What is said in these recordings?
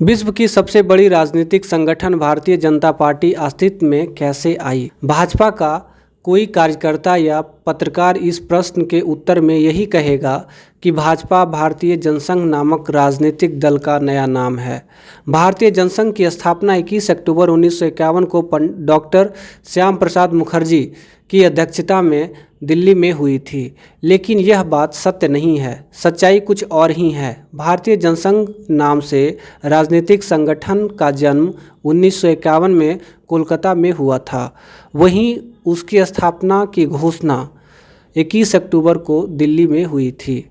विश्व की सबसे बड़ी राजनीतिक संगठन भारतीय जनता पार्टी अस्तित्व में कैसे आई? भाजपा का कोई कार्यकर्ता या पत्रकार इस प्रश्न के उत्तर में यही कहेगा कि भाजपा भारतीय जनसंघ नामक राजनीतिक दल का नया नाम है। भारतीय जनसंघ की स्थापना 21 अक्टूबर 1951 को डॉक्टर श्याम प्रसाद मुखर्जी की अध्यक्षता में दिल्ली में हुई थी, लेकिन यह बात सत्य नहीं है। सच्चाई कुछ और ही है। भारतीय जनसंघ नाम से राजनीतिक संगठन का जन्म 1951 में कोलकाता में हुआ था। वहीं उसकी स्थापना की घोषणा 21 अक्टूबर को दिल्ली में हुई थी।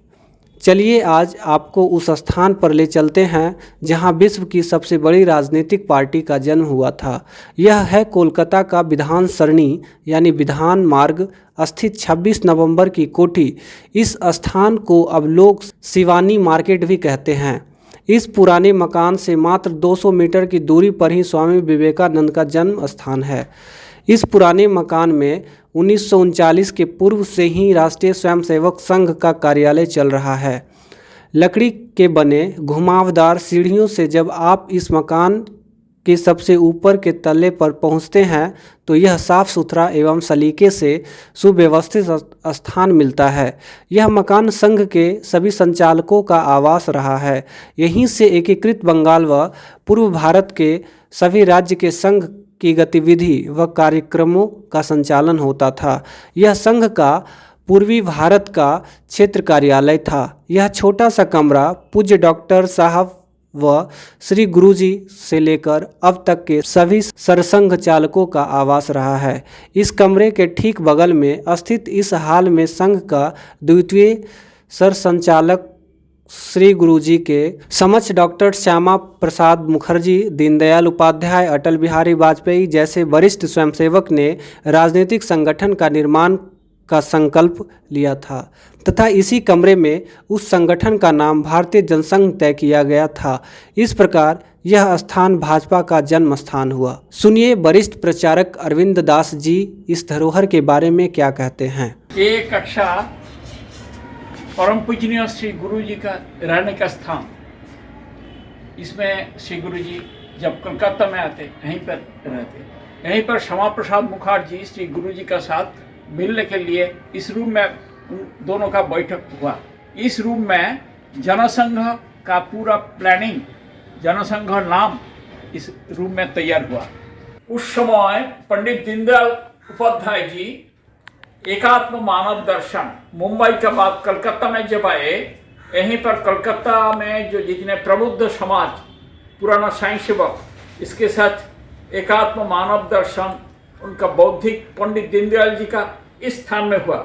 चलिए आज आपको उस स्थान पर ले चलते हैं जहां विश्व की सबसे बड़ी राजनीतिक पार्टी का जन्म हुआ था। यह है कोलकाता का विधान सरणी यानी विधान मार्ग स्थित 26 नवंबर की कोठी। इस स्थान को अब लोग शिवानी मार्केट भी कहते हैं। इस पुराने मकान से मात्र 200 मीटर की दूरी पर ही स्वामी विवेकानंद का जन्म स्थान है। इस पुराने मकान में 1939 के पूर्व से ही राष्ट्रीय स्वयंसेवक संघ का कार्यालय चल रहा है। लकड़ी के बने घुमावदार सीढ़ियों से जब आप इस मकान के सबसे ऊपर के तल्ले पर पहुंचते हैं तो यह साफ सुथरा एवं सलीके से सुव्यवस्थित स्थान मिलता है। यह मकान संघ के सभी संचालकों का आवास रहा है। यहीं से एकीकृत बंगाल व पूर्व भारत के सभी राज्य के संघ की गतिविधि व कार्यक्रमों का संचालन होता था। यह संघ का पूर्वी भारत का क्षेत्र कार्यालय था। यह छोटा सा कमरा पूज्य डॉक्टर साहब व श्री गुरुजी से लेकर अब तक के सभी सरसंघ चालकों का आवास रहा है। इस कमरे के ठीक बगल में स्थित इस हाल में संघ का द्वितीय सरसंचालक श्री गुरुजी के समक्ष डॉक्टर श्यामा प्रसाद मुखर्जी, दीनदयाल उपाध्याय, अटल बिहारी वाजपेयी जैसे वरिष्ठ स्वयंसेवक ने राजनीतिक संगठन का निर्माण का संकल्प लिया था तथा इसी कमरे में उस संगठन का नाम भारतीय जनसंघ तय किया गया था। इस प्रकार यह स्थान भाजपा का जन्म स्थान हुआ। सुनिए वरिष्ठ प्रचारक अरविंद दास जी इस धरोहर के बारे में क्या कहते हैं। एक कक्षा परम पूजनीय श्री गुरु जी का रहने का स्थान। इसमें श्री गुरु जी जब कलकत्ता में आते यहीं पर रहते। यहीं पर श्यामा प्रसाद मुखर्जी श्री गुरु जी का साथ मिलने के लिए इस रूम में उन दोनों का बैठक हुआ। इस रूम में जनसंघ का पूरा प्लानिंग, जनसंघ नाम इस रूम में तैयार हुआ। उस समय पंडित दीनदयाल उपाध्याय जी एकात्म मानव दर्शन मुंबई के बाद कलकत्ता में जब आए, यहीं पर कलकत्ता में जो जितने प्रबुद्ध समाज पुराना स्वयंसेवक, इसके साथ एकात्म मानव दर्शन उनका बौद्धिक पंडित दीनदयाल जी का इस स्थान में हुआ।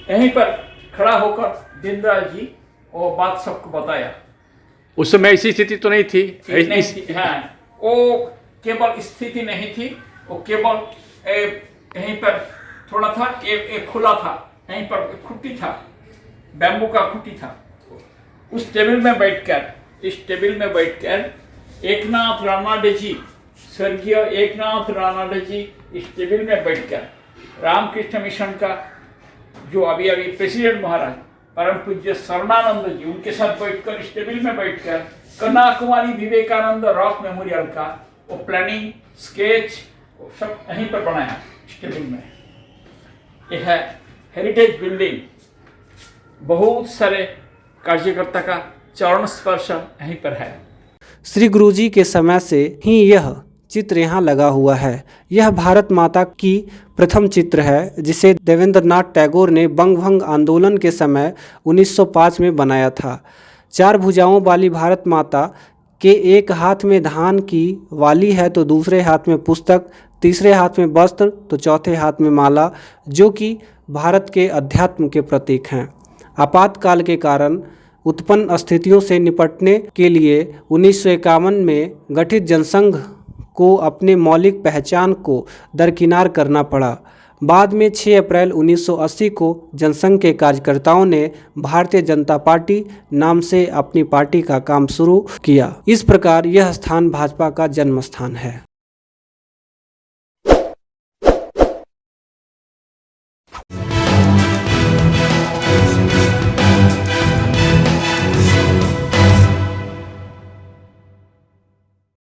यहीं पर खड़ा होकर दीनदयाल जी वो बात सबको बताया। उस समय ऐसी स्थिति तो नहीं थी, नहीं थी। हाँ, वो केवल स्थिति नहीं थी, वो केवल यहीं पर थोड़ा था, एक खुला था, यहीं पर खुट्टी था, बैम्बू का खुट्टी था। उस टेबल में बैठकर एकनाथ रानाडे जी, स्वर्गीय एकनाथ रानाडे जी इस टेबल में बैठकर रामकृष्ण मिशन का जो अभी प्रेसिडेंट महाराज परम पूज्य शरणानंद जी, उनके साथ बैठकर इस टेबल में बैठकर कन्याकुमारी विवेकानंद रॉक मेमोरियल का वो प्लानिंग, स्केच सब यहीं पर बनाया इस टेबल में। यह है हेरिटेज बिल्डिंग। बहुत सारे कार्यकर्ता का चरण स्पर्श यहीं पर है। श्री गुरुजी के समय से ही यह चित्र यहाँ लगा हुआ है। यह भारत माता की प्रथम चित्र है जिसे देवेंद्रनाथ टैगोर ने बंगभंग आंदोलन के समय 1905 में बनाया था। 4 भुजाओं वाली भारत माता के एक हाथ में धान की वाली है तो दूसरे हाथ में पुस्तक, तीसरे हाथ में वस्त्र तो चौथे हाथ में माला, जो कि भारत के अध्यात्म के प्रतीक हैं। आपातकाल के कारण उत्पन्न स्थितियों से निपटने के लिए 1951 में गठित जनसंघ को अपने मौलिक पहचान को दरकिनार करना पड़ा। बाद में 6 अप्रैल 1980 को जनसंघ के कार्यकर्ताओं ने भारतीय जनता पार्टी नाम से अपनी पार्टी का काम शुरू किया। इस प्रकार यह स्थान भाजपा का जन्म स्थान है।